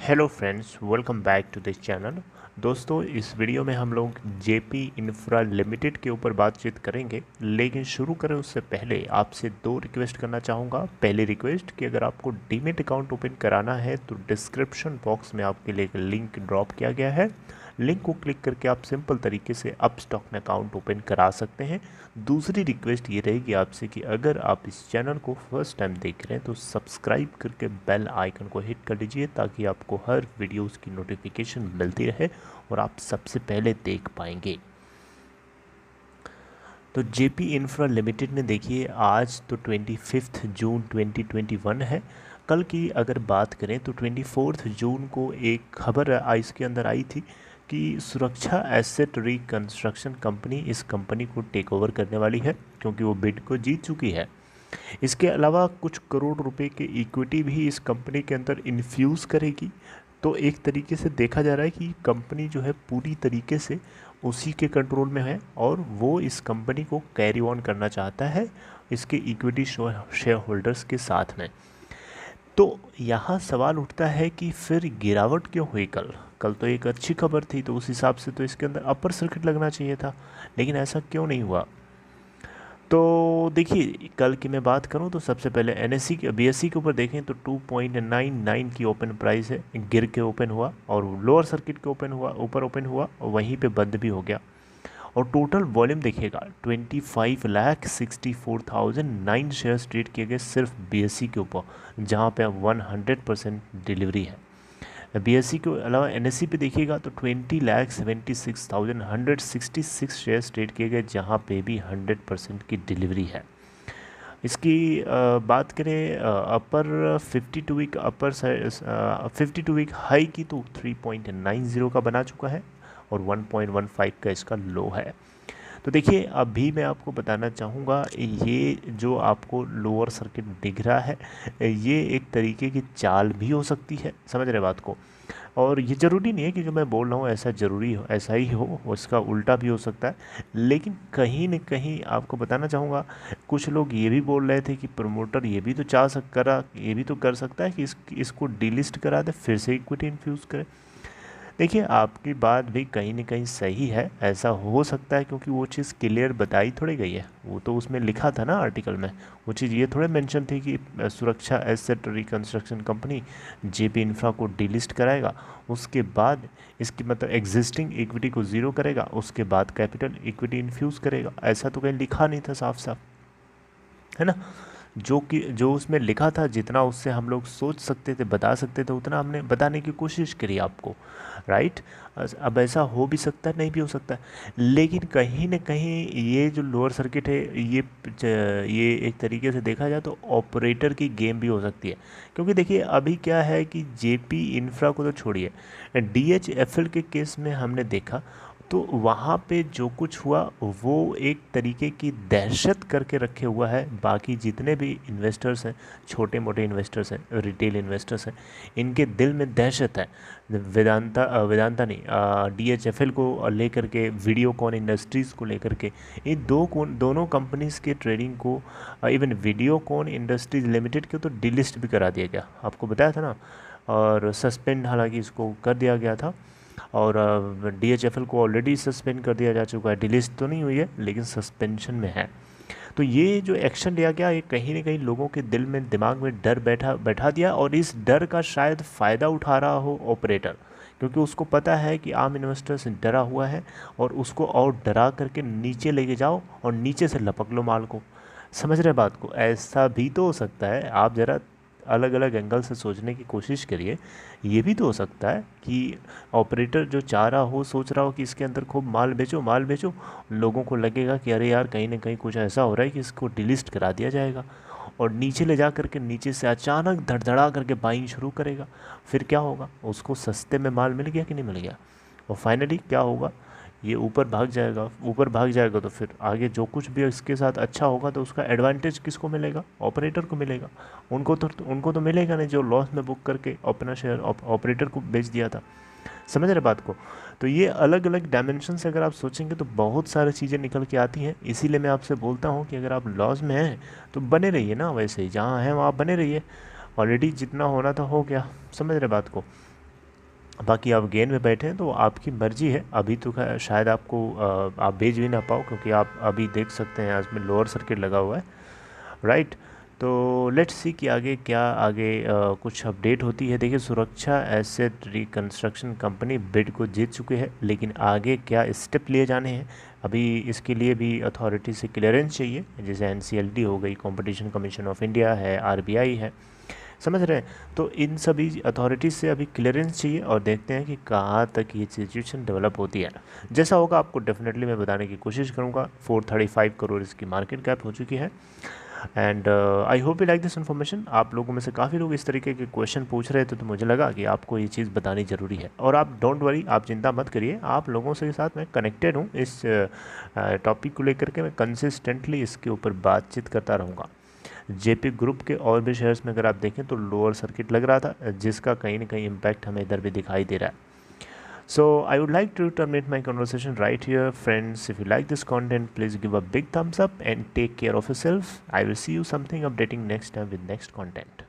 Hello friends, welcome back to this channel. दोस्तों, इस video में हम लोग जेपी इंफ्रा लिमिटेड के ऊपर बातचीत करेंगे, लेकिन शुरू करें उससे पहले आपसे दो रिक्वेस्ट करना चाहूँगा। पहली रिक्वेस्ट कि अगर आपको डीमेट अकाउंट ओपन कराना है तो डिस्क्रिप्शन बॉक्स में आपके लिए एक लिंक ड्रॉप किया गया है। लिंक को क्लिक करके आप सिंपल तरीके से अपस्टॉक में अकाउंट ओपन करा सकते हैं। दूसरी रिक्वेस्ट ये रहेगी आपसे कि अगर आप इस चैनल को फर्स्ट टाइम देख रहे हैं तो सब्सक्राइब करके बेल आइकन को हिट कर लीजिए ताकि आपको हर वीडियोस की नोटिफिकेशन मिलती रहे और आप सबसे पहले देख पाएंगे। तो जेपी इंफ्रा लिमिटेड ने देखिए, आज तो 25 जून 2021 है। कल की अगर बात करें तो 24 जून को एक खबर इसके अंदर आई थी कि सुरक्षा एसेट रिकंस्ट्रक्शन कंपनी इस कंपनी को टेक ओवर करने वाली है, क्योंकि वो बिड को जीत चुकी है। इसके अलावा कुछ करोड़ रुपए के इक्विटी भी इस कंपनी के अंदर इन्फ्यूज़ करेगी। तो एक तरीके से देखा जा रहा है कि कंपनी जो है पूरी तरीके से उसी के कंट्रोल में है और वो इस कंपनी को कैरी ऑन करना चाहता है इसके इक्विटी शेयर होल्डर्स के साथ में। तो यहाँ सवाल उठता है कि फिर गिरावट क्यों हुई कल? कल तो एक अच्छी खबर थी, तो उस हिसाब से तो इसके अंदर अपर सर्किट लगना चाहिए था, लेकिन ऐसा क्यों नहीं हुआ? तो देखिए, कल की मैं बात करूं तो सबसे पहले एनएससी के बीएससी के ऊपर देखें तो 2.99 की ओपन प्राइस है, गिर के ओपन हुआ और लोअर सर्किट के ओपन हुआ, ऊपर ओपन हुआ और वहीं पे बंद भी हो गया। और टोटल वॉल्यूम देखिएगा, 25,64,009 शेयर्स ट्रेड किए गए सिर्फ बीएससी के ऊपर, जहां पे 100% डिलीवरी है। बीएससी के अलावा एनएससी पे देखिएगा तो 20,76,166 शेयर्स ट्रेड किए गए, जहां पे भी 100% की डिलीवरी है। इसकी बात करें अपर 52 वीक अपर 52 वीक हाई की तो 3.90 का बना चुका है और 1.15 का इसका लो है। तो देखिए, अभी मैं आपको बताना चाहूँगा, ये जो आपको लोअर सर्किट दिख रहा है ये एक तरीके की चाल भी हो सकती है, समझ रहे बात को। और ये ज़रूरी नहीं है कि जो मैं बोल रहा हूँ ऐसा ज़रूरी हो, ऐसा ही हो, उसका उल्टा भी हो सकता है। लेकिन कहीं न कहीं आपको बताना चाहूँगा, कुछ लोग ये भी बोल रहे थे कि प्रमोटर ये भी तो ये भी तो कर सकता है कि इसको डीलिस्ट करा दे, फिर से इक्विटी इन्फ्यूज़ करे। देखिए, आपकी बात भी कहीं न कहीं सही है, ऐसा हो सकता है, क्योंकि वो चीज़ क्लियर बताई थोड़ी गई है। वो तो उसमें लिखा था ना आर्टिकल में, वो चीज़ ये थोड़े मेंशन थी कि सुरक्षा asset reconstruction company JP infra को डीलिस्ट कराएगा, उसके बाद इसकी मतलब एग्जिस्टिंग इक्विटी को ज़ीरो करेगा, उसके बाद कैपिटल इक्विटी इन्फ्यूज़ करेगा। ऐसा तो कहीं लिखा नहीं था साफ साफ, है ना? जो उसमें लिखा था, जितना उससे हम लोग सोच सकते थे, बता सकते थे, उतना हमने बताने की कोशिश करी आपको, राइट? अब ऐसा हो भी सकता है, नहीं भी हो सकता है, लेकिन कहीं न कहीं ये जो लोअर सर्किट है, ये एक तरीके से देखा जाए तो ऑपरेटर की गेम भी हो सकती है। क्योंकि देखिए, अभी क्या है कि जेपी इंफ्रा को तो छोड़िए, डीएचएफएल के केस में हमने देखा तो वहाँ पे जो कुछ हुआ वो एक तरीके की दहशत करके रखे हुआ है। बाकी जितने भी इन्वेस्टर्स हैं, छोटे मोटे इन्वेस्टर्स हैं, रिटेल इन्वेस्टर्स हैं, इनके दिल में दहशत है। वेदांता नहीं, डीएचएफएल को लेकर के, वीडियोकॉन इंडस्ट्रीज़ को लेकर के, ये दोनों कंपनीज़ के ट्रेडिंग को, इवन वीडियोकॉन इंडस्ट्रीज लिमिटेड को तो डिलिस्ट भी करा दिया गया, आपको बताया था ना। और सस्पेंड हालांकि इसको कर दिया गया था, और डीएचएफएल को ऑलरेडी सस्पेंड कर दिया जा चुका है। डिलिस्ट तो नहीं हुई है, लेकिन सस्पेंशन में है। तो ये जो एक्शन लिया गया, ये कहीं ना कहीं लोगों के दिल में, दिमाग में डर बैठा दिया, और इस डर का शायद फ़ायदा उठा रहा हो ऑपरेटर, क्योंकि उसको पता है कि आम इन्वेस्टर से डरा हुआ है और उसको और डरा करके नीचे लेके जाओ और नीचे से लपक लो माल को। समझ रहे बात को? ऐसा भी तो हो सकता है, आप ज़रा अलग अलग एंगल से सोचने की कोशिश करिए। ये भी तो हो सकता है कि ऑपरेटर जो चाह रहा हो, सोच रहा हो कि इसके अंदर खूब माल बेचो माल बेचो, लोगों को लगेगा कि अरे यार, कहीं ना कहीं कुछ ऐसा हो रहा है कि इसको डिलिस्ट करा दिया जाएगा, और नीचे ले जा करके नीचे से अचानक धड़धड़ा करके बाइंग शुरू करेगा। फिर क्या होगा? उसको सस्ते में माल मिल गया कि नहीं मिल गया, और फाइनली क्या होगा? ये ऊपर भाग जाएगा। ऊपर भाग जाएगा तो फिर आगे जो कुछ भी इसके साथ अच्छा होगा तो उसका एडवांटेज किसको मिलेगा? ऑपरेटर को मिलेगा। उनको तो मिलेगा नहीं, जो लॉस में बुक करके अपना शेयर ऑपरेटर को बेच दिया था। समझ रहे बात को? तो ये अलग अलग डायमेंशन से अगर आप सोचेंगे तो बहुत सारी चीज़ें निकल के आती हैं। इसीलिए मैं आपसे बोलता हूँ कि अगर आप लॉस में हैं तो बने रहिए ना, वैसे ही जहाँ हैं वहाँ बने रहिए। ऑलरेडी जितना होना था हो गया। समझ रहे बात को? बाकी आप गेन में बैठे हैं तो आपकी मर्जी है। अभी तो शायद आपको आप बेच भी ना पाओ, क्योंकि आप अभी देख सकते हैं आज में लोअर सर्किट लगा हुआ है, राइट। तो लेट्स सी कि आगे क्या आगे कुछ अपडेट होती है। देखिए, सुरक्षा एसेट रिकंस्ट्रक्शन कंपनी बिड को जीत चुके हैं, लेकिन आगे क्या स्टेप लिए जाने हैं अभी इसके लिए भी अथॉरिटी से क्लियरेंस चाहिए, जैसे एनसीएलटी हो गई, कंपटीशन कमीशन ऑफ इंडिया है, आरबीआई है, समझ रहे हैं। तो इन सभी अथॉरिटीज़ से अभी क्लियरेंस चाहिए और देखते हैं कि कहाँ तक ये सिचुएशन डेवलप होती है। जैसा होगा आपको डेफिनेटली मैं बताने की कोशिश करूँगा। 435 करोड़ इसकी मार्केट कैप हो चुकी है। And I hope you like this information. आप लोगों में से काफ़ी लोग इस तरीके के क्वेश्चन पूछ रहे थे, तो मुझे लगा कि आपको ये चीज़ बतानी ज़रूरी है। और आप डोंट वरी, आप चिंता मत करिए, आप लोगों से साथ मैं कनेक्टेड हूँ। इस टॉपिक को लेकर के मैं कंसिस्टेंटली इसके ऊपर बातचीत करता रहूँगा। जेपी ग्रुप के और भी शेयर्स में अगर आप देखें तो लोअर सर्किट लग रहा था, जिसका कहीं ना कहीं इम्पैक्ट हमें इधर भी दिखाई दे रहा है। So I would like to terminate my conversation right here. Friends, if you like this content, please give a big thumbs up and take care of yourself. I will see you something updating next time with next content.